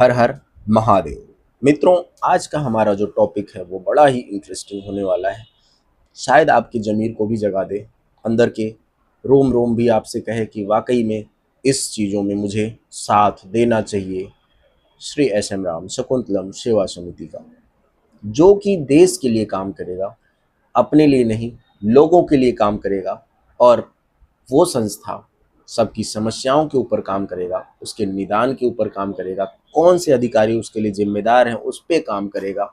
हर हर महादेव। मित्रों, आज का हमारा जो टॉपिक है वो बड़ा ही इंटरेस्टिंग होने वाला है। शायद आपकी ज़मीर को भी जगा दे, अंदर के रोम रोम भी आपसे कहे कि वाकई में इस चीज़ों में मुझे साथ देना चाहिए। श्री एस एम राम शकुंतलम सेवा समिति का, जो कि देश के लिए काम करेगा, अपने लिए नहीं लोगों के लिए काम करेगा। और वो संस्था सबकी समस्याओं के ऊपर काम करेगा, उसके निदान के ऊपर काम करेगा, कौन से अधिकारी उसके लिए जिम्मेदार हैं उस पर काम करेगा।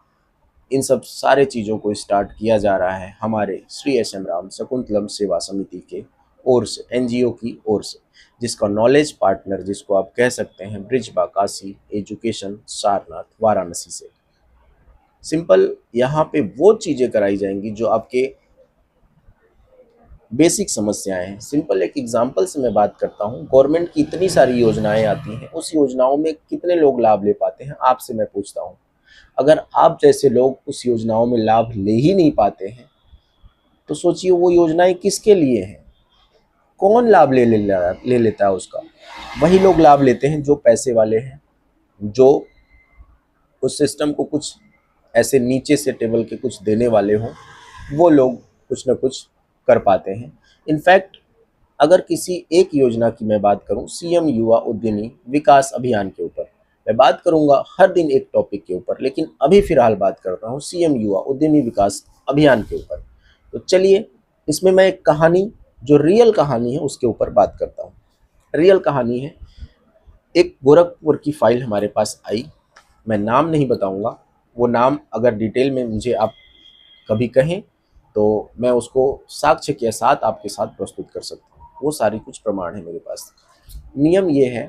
इन सब सारे चीज़ों को स्टार्ट किया जा रहा है हमारे श्री एस एम राम शकुंतलम सेवा समिति के ओर से, एनजीओ की ओर से, जिसका नॉलेज पार्टनर जिसको आप कह सकते हैं ब्रिजबा काशी एजुकेशन सारनाथ वाराणसी से। सिंपल यहाँ पे वो चीज़ें कराई जाएंगी जो आपके बेसिक समस्याएं हैं। सिंपल एक एग्जांपल से मैं बात करता हूँ। गवर्नमेंट की इतनी सारी योजनाएं आती हैं, उस योजनाओं में कितने लोग लाभ ले पाते हैं, आपसे मैं पूछता हूँ। अगर आप जैसे लोग उस योजनाओं में लाभ ले ही नहीं पाते हैं तो सोचिए वो योजनाएं किसके लिए हैं। कौन लाभ ले लेता है उसका? वही लोग लाभ लेते हैं जो पैसे वाले हैं, जो उस सिस्टम को कुछ ऐसे नीचे से टेबल के कुछ देने वाले हों। वो लोग कुछ ना कुछ कर पाते हैं। इनफैक्ट अगर किसी एक योजना की मैं बात करूं, सीएम युवा उद्यमी विकास अभियान के ऊपर मैं बात करूंगा हर दिन एक टॉपिक के ऊपर, लेकिन अभी फिलहाल बात करता हूं सीएम युवा उद्यमी विकास अभियान के ऊपर। तो चलिए, इसमें मैं एक कहानी, जो रियल कहानी है उसके ऊपर बात करता हूँ। रियल कहानी है, एक गोरखपुर की फाइल हमारे पास आई। मैं नाम नहीं बताऊंगा, वो नाम अगर डिटेल में मुझे आप कभी कहें तो मैं उसको साक्ष्य के साथ आपके साथ प्रस्तुत कर सकता हूँ। वो सारी कुछ प्रमाण है मेरे पास। नियम ये है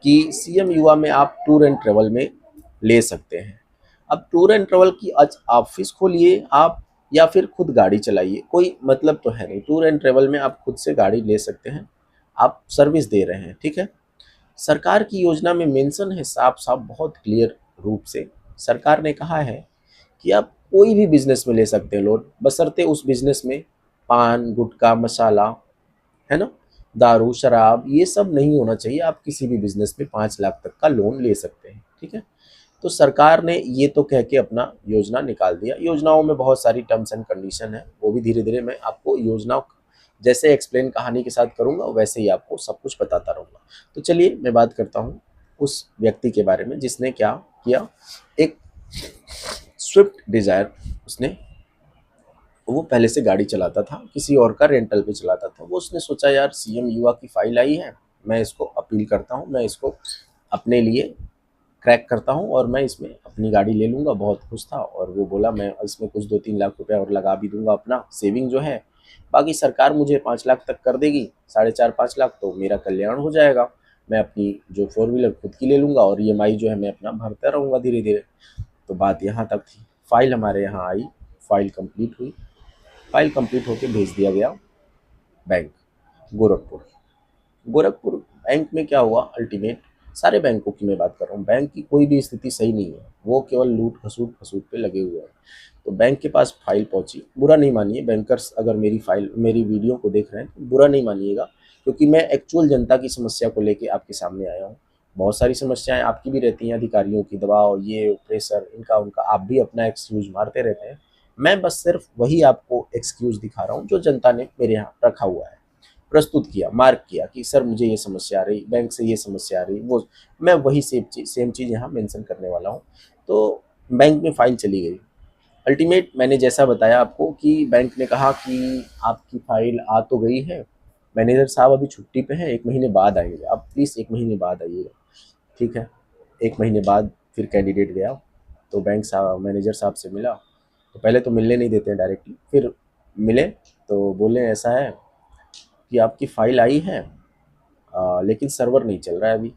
कि सीएम युवा में आप टूर एंड ट्रेवल में ले सकते हैं। अब टूर एंड ट्रेवल की आज ऑफिस खोलिए आप, या फिर खुद गाड़ी चलाइए, कोई मतलब तो है नहीं। टूर एंड ट्रेवल में आप खुद से गाड़ी ले सकते हैं, आप सर्विस दे रहे हैं, ठीक है। सरकार की योजना में मेंशन है साफ साफ, बहुत क्लियर रूप से सरकार ने कहा है कि आप कोई भी बिजनेस में ले सकते हैं लोन, बशर्ते उस बिजनेस में पान गुटखा मसाला, है ना, दारू शराब, ये सब नहीं होना चाहिए। आप किसी भी बिजनेस में 5 लाख तक का लोन ले सकते हैं, ठीक है। तो सरकार ने ये तो कह के अपना योजना निकाल दिया। योजनाओं में बहुत सारी टर्म्स एंड कंडीशन है, वो भी धीरे धीरे मैं आपको योजना जैसे एक्सप्लेन कहानी के साथ करूंगा वैसे ही आपको सब कुछ बताता रहूंगा। तो चलिए मैं बात करता हूँ उस व्यक्ति के बारे में जिसने क्या किया। एक स्विफ्ट डिजायर, उसने, वो पहले से गाड़ी चलाता था, किसी और का रेंटल पे चलाता था। वो उसने सोचा यार सीएम युवा की फाइल आई है, मैं इसको अपील करता हूँ, मैं इसको अपने लिए क्रैक करता हूँ और मैं इसमें अपनी गाड़ी ले लूँगा। बहुत खुश था और वो बोला मैं इसमें कुछ 2-3 लाख रुपया और लगा भी दूंगा अपना सेविंग जो है, बाकी सरकार मुझे 5 लाख तक कर देगी, 4.5-5 लाख तो मेरा कल्याण हो जाएगा। मैं अपनी जो 4 व्हीलर खुद की ले लूँगा और ईएमआई जो है मैं अपना भरता रहूँगा धीरे धीरे। तो बात यहाँ तक थी। फाइल हमारे यहाँ आई, फाइल कंप्लीट हुई, फाइल कंप्लीट होकर भेज दिया गया बैंक गोरखपुर। गोरखपुर बैंक में क्या हुआ अल्टीमेट, सारे बैंकों की मैं बात कर रहा हूँ, बैंक की कोई भी स्थिति सही नहीं है, वो केवल लूट खसूट खसूट पे लगे हुए हैं। तो बैंक के पास फाइल पहुंची, बुरा नहीं मानिए बैंकर्स, अगर मेरी वीडियो को देख रहे हैं तो बुरा नहीं मानिएगा, क्योंकि मैं एक्चुअल जनता की समस्या को लेके आपके सामने आया हूँ। बहुत सारी समस्याएं आपकी भी रहती हैं, अधिकारियों की दबाव, ये प्रेशर, इनका उनका, आप भी अपना एक्सक्यूज मारते रहते हैं। मैं बस सिर्फ वही आपको एक्सक्यूज दिखा रहा हूँ जो जनता ने मेरे यहाँ रखा हुआ है, प्रस्तुत किया, मार्क किया कि सर मुझे ये समस्या आ रही, बैंक से ये समस्या आ रही, वो मैं वही सेम चीज़ यहाँ मेंशन करने वाला हूँ। तो बैंक में फाइल चली गई। अल्टीमेट मैंने जैसा बताया आपको कि बैंक ने कहा कि आपकी फाइल आ तो गई है, मैनेजर साहब अभी छुट्टी पे हैं, 1 महीने बाद आएंगे, आप प्लीज़ 1 महीने बाद आइएगा। ठीक है, 1 महीने बाद फिर कैंडिडेट गया, तो बैंक साहब मैनेजर साहब से मिला। तो पहले तो मिलने नहीं देते हैं डायरेक्टली, फिर मिले तो बोले ऐसा है कि आपकी फ़ाइल आई है, लेकिन सर्वर नहीं चल रहा है अभी,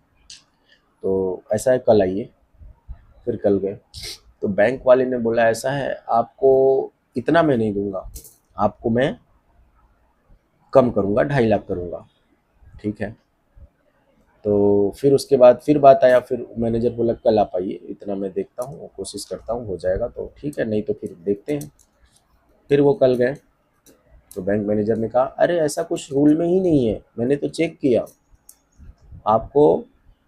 तो ऐसा है कल आइए। फिर कल गए तो बैंक वाले ने बोला ऐसा है, आपको इतना मैं नहीं दूंगा, आपको मैं कम करूंगा, 2.5 लाख करूंगा, ठीक है। तो फिर उसके बाद फिर बात आया, फिर मैनेजर बोला कल आप आइए, इतना मैं देखता हूँ, कोशिश करता हूँ, हो जाएगा तो ठीक है, नहीं तो फिर देखते हैं। फिर वो कल गए तो बैंक मैनेजर ने कहा अरे ऐसा कुछ रूल में ही नहीं है, मैंने तो चेक किया, आपको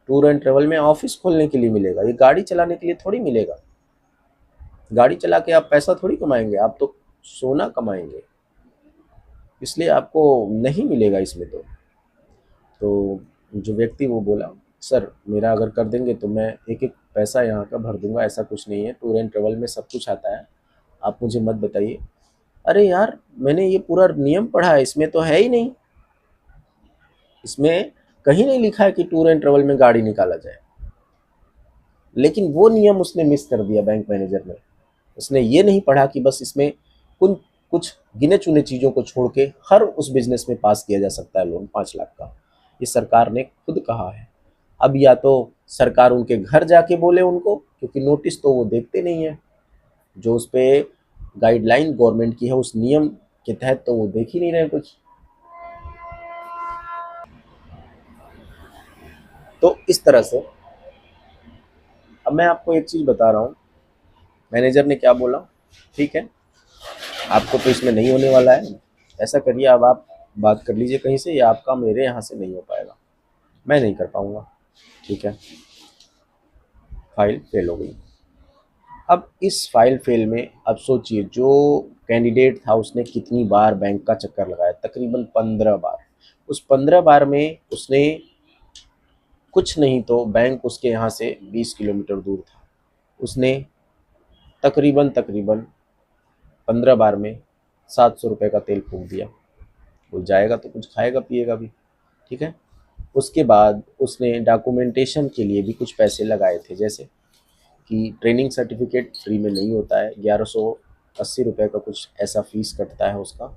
टूर एंड ट्रेवल में ऑफिस खोलने के लिए मिलेगा, ये गाड़ी चलाने के लिए थोड़ी मिलेगा। गाड़ी चला के आप पैसा थोड़ी कमाएंगे, आप तो सोना कमाएंगे, इसलिए आपको नहीं मिलेगा इसमें। तो जो व्यक्ति वो बोला, सर मेरा अगर कर देंगे तो मैं एक एक पैसा यहाँ का भर दूंगा, ऐसा कुछ नहीं है, टूर एंड ट्रेवल में सब कुछ आता है, आप मुझे मत बताइए। अरे यार, मैंने ये पूरा नियम पढ़ा है, इसमें तो है ही नहीं, इसमें कहीं नहीं लिखा है कि टूर एंड ट्रेवल में गाड़ी निकाला जाए। लेकिन वो नियम उसने मिस कर दिया बैंक मैनेजर ने। उसने ये नहीं पढ़ा कि बस इसमें कुछ गिने चुने चीज़ों को छोड़ के हर उस बिजनेस में पास किया जा सकता है लोन 5 लाख का। ये सरकार ने खुद कहा है। अब या तो सरकार उनके घर जाके बोले उनको, क्योंकि नोटिस तो वो देखते नहीं है, जो उस पर गाइडलाइन गवर्नमेंट की है उस नियम के तहत तो वो देख ही नहीं रहे कुछ। तो इस तरह से अब मैं आपको एक चीज़ बता रहा हूँ, मैनेजर ने क्या बोला, ठीक है आपको तो इसमें नहीं होने वाला है, ऐसा करिए अब आप बात कर लीजिए कहीं से, या आपका मेरे यहाँ से नहीं हो पाएगा, मैं नहीं कर पाऊँगा, ठीक है। फाइल फेल हो गई। अब इस फाइल फेल में अब सोचिए, जो कैंडिडेट था उसने कितनी बार बैंक का चक्कर लगाया, तकरीबन 15 बार। उस 15 बार में उसने कुछ नहीं तो बैंक उसके यहाँ से 20 किलोमीटर दूर था, उसने तकरीबन 15 बार में 700 रुपये का तेल फूंक दिया। वो जाएगा तो कुछ खाएगा पिएगा भी, ठीक है। उसके बाद उसने डॉक्यूमेंटेशन के लिए भी कुछ पैसे लगाए थे, जैसे कि ट्रेनिंग सर्टिफिकेट फ्री में नहीं होता है, 1180 रुपये का कुछ ऐसा फीस कटता है उसका।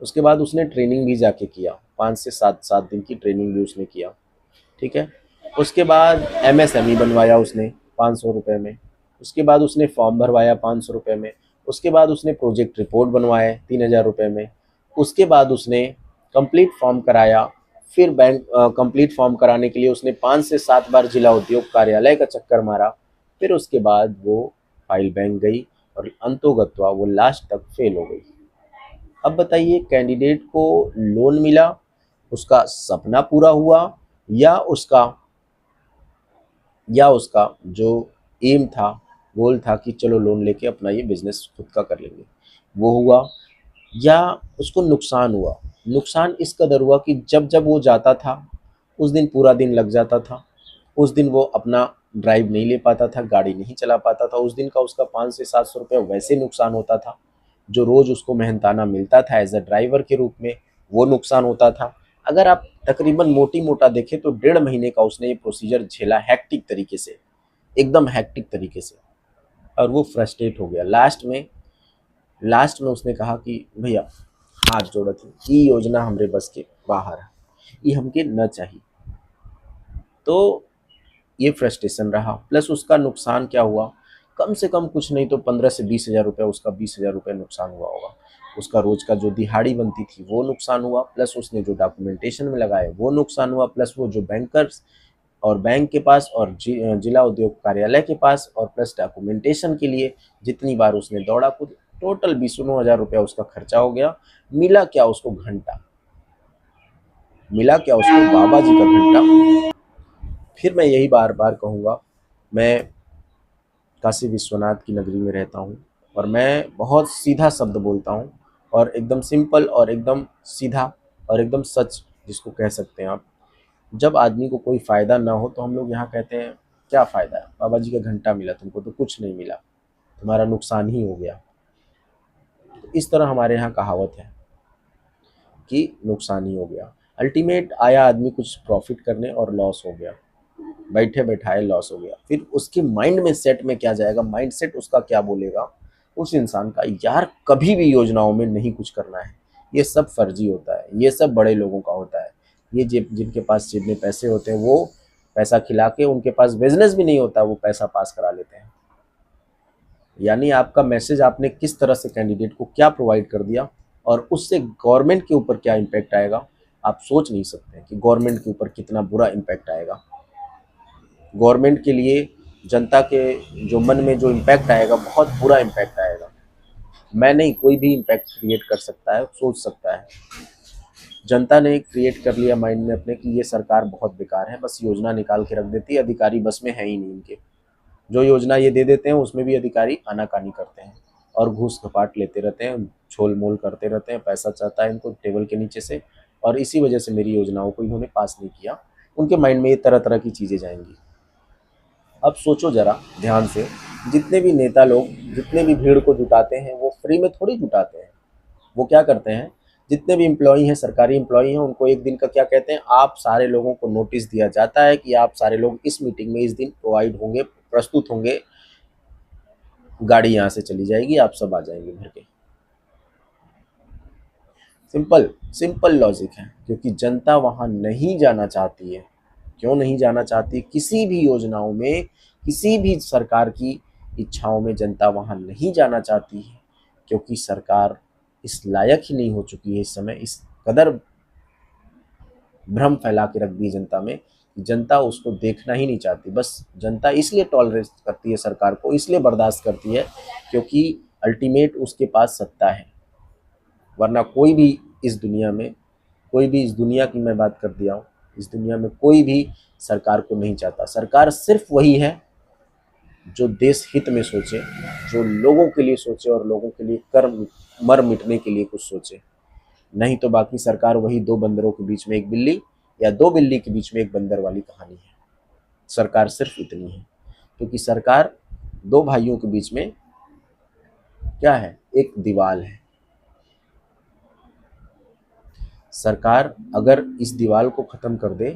उसके बाद उसने ट्रेनिंग भी जाके किया, 5 से 7 दिन की ट्रेनिंग भी उसने किया, ठीक है। उसके बाद MSME बनवाया उसने 500 रुपये में। उसके बाद उसने फॉर्म भरवाया 500 रुपये में। उसके बाद उसने प्रोजेक्ट रिपोर्ट बनवाए 3000 रुपये में। उसके बाद उसने कंप्लीट फॉर्म कराया, फिर बैंक कंप्लीट फॉर्म कराने के लिए उसने 5 से 7 बार जिला उद्योग कार्यालय का चक्कर मारा। फिर उसके बाद वो फाइल बैंक गई और अंतोगत्वा वो लास्ट तक फेल हो गई। अब बताइए, कैंडिडेट को लोन मिला, उसका सपना पूरा हुआ, या उसका जो एम था, गोल था कि चलो लोन लेके अपना ये बिजनेस खुद का कर लेंगे, वो हुआ, या उसको नुकसान हुआ। नुकसान इस कदर हुआ कि जब जब वो जाता था उस दिन पूरा दिन लग जाता था, उस दिन वो अपना ड्राइव नहीं ले पाता था, गाड़ी नहीं चला पाता था, उस दिन का उसका 500 से 700 रुपये वैसे नुकसान होता था। जो रोज़ उसको मेहनताना मिलता था एज अ ड्राइवर के रूप में, वो नुकसान होता था। अगर आप तकरीबन मोटी मोटा देखें तो 1.5 महीने का उसने ये प्रोसीजर झेला, हैक्टिक तरीके से, एकदम हैक्टिक तरीके से, और वो फ्रस्ट्रेट हो गया। लास्ट में उसने कहा कि भैया हाथ जोड़त है, ये योजना हमरे बस के बाहर है, ये हमके न चाहिए। तो ये फ्रस्ट्रेशन रहा, प्लस उसका नुकसान क्या हुआ, कम से कम कुछ नहीं तो 15 से 20 हज़ार रुपये, उसका 20 हज़ार रुपये नुकसान हुआ होगा। उसका रोज का जो दिहाड़ी बनती थी वो नुकसान हुआ, प्लस उसने जो डॉक्यूमेंटेशन में लगाए वो नुकसान हुआ, प्लस वो जो बैंकर्स और बैंक के पास और जिला उद्योग कार्यालय के पास और प्लस डॉक्यूमेंटेशन के लिए जितनी बार उसने दौड़ा कूद, टोटल 20-20 हज़ार रुपया उसका खर्चा हो गया। मिला क्या उसको? घंटा। मिला क्या उसको? बाबा जी का घंटा। फिर मैं यही बार बार कहूँगा, मैं काशी विश्वनाथ की नगरी में रहता हूँ और मैं बहुत सीधा शब्द बोलता हूँ, और एकदम सिंपल और एकदम सीधा और एकदम सच जिसको कह सकते हैं आप। जब आदमी को कोई फ़ायदा ना हो तो हम लोग यहाँ कहते हैं क्या फ़ायदा है, बाबा जी का घंटा मिला, तुमको तो कुछ नहीं मिला, तुम्हारा नुकसान ही हो गया। तो इस तरह हमारे यहाँ कहावत है कि नुकसान ही हो गया। अल्टीमेट आया आदमी कुछ प्रॉफिट करने और लॉस हो गया, बैठे बैठाए लॉस हो गया। फिर उसके माइंड में सेट में क्या जाएगा, माइंड सेट उसका क्या बोलेगा उस इंसान का, यार कभी भी योजनाओं में नहीं कुछ करना है, ये सब फर्जी होता है, ये सब बड़े लोगों का होता है, ये जिनके पास जितने पैसे होते हैं वो पैसा खिला के, उनके पास बिजनेस भी नहीं होता वो पैसा पास करा लेते हैं। यानी आपका मैसेज आपने किस तरह से कैंडिडेट को क्या प्रोवाइड कर दिया और उससे गवर्नमेंट के ऊपर क्या इम्पैक्ट आएगा, आप सोच नहीं सकते कि गवर्नमेंट के ऊपर कितना बुरा इम्पैक्ट आएगा। गवर्नमेंट के लिए जनता के जो मन में जो इम्पैक्ट आएगा, बहुत बुरा इम्पैक्ट आएगा। मैं नहीं, कोई भी इम्पैक्ट क्रिएट कर सकता है, सोच सकता है। जनता ने क्रिएट कर लिया माइंड में अपने कि ये सरकार बहुत बेकार है, बस योजना निकाल के रख देती है, अधिकारी बस में है ही नहीं इनके। जो योजना ये दे देते हैं उसमें भी अधिकारी आनाकानी करते हैं और घूस खपाट लेते रहते हैं, छोल मोल करते रहते हैं, पैसा चाहता है इनको टेबल के नीचे से, और इसी वजह से मेरी योजनाओं को इन्होंने पास नहीं किया। उनके माइंड में ये तरह तरह की चीज़ें जाएंगी। अब सोचो जरा ध्यान से, जितने भी नेता लोग जितने भी भीड़ को जुटाते हैं वो फ्री में थोड़ी जुटाते हैं। वो क्या करते हैं, जितने भी एम्प्लॉई हैं, सरकारी एम्प्लॉई हैं, उनको एक दिन का क्या कहते हैं, आप सारे लोगों को नोटिस दिया जाता है कि आप सारे लोग इस मीटिंग में इस दिन प्रोवाइड होंगे, प्रस्तुत होंगे, गाड़ी यहाँ से चली जाएगी, आप सब आ जाएंगे भर के। सिंपल सिंपल लॉजिक है, क्योंकि जनता वहाँ नहीं जाना चाहती है। क्यों नहीं जाना चाहती? किसी भी योजनाओं में, किसी भी सरकार की इच्छाओं में जनता वहाँ नहीं जाना चाहती है, क्योंकि सरकार इस लायक ही नहीं हो चुकी है इस समय। इस कदर भ्रम फैला के रख दी जनता में कि जनता उसको देखना ही नहीं चाहती। बस जनता इसलिए टॉलरेट करती है सरकार को, इसलिए बर्दाश्त करती है क्योंकि अल्टीमेट उसके पास सत्ता है। वरना कोई भी इस दुनिया में, कोई भी इस दुनिया की मैं बात कर दिया हूँ, इस दुनिया में कोई भी सरकार को नहीं चाहता। सरकार सिर्फ वही है जो देश हित में सोचे, जो लोगों के लिए सोचे और लोगों के लिए कर मर मिटने के लिए कुछ सोचे। नहीं तो बाकी सरकार वही दो बंदरों के बीच में एक बिल्ली या दो बिल्ली के बीच में एक बंदर वाली कहानी है। सरकार सिर्फ इतनी है, क्योंकि सरकार दो भाइयों के बीच में क्या है, एक दीवार है। सरकार अगर इस दीवार को खत्म कर दे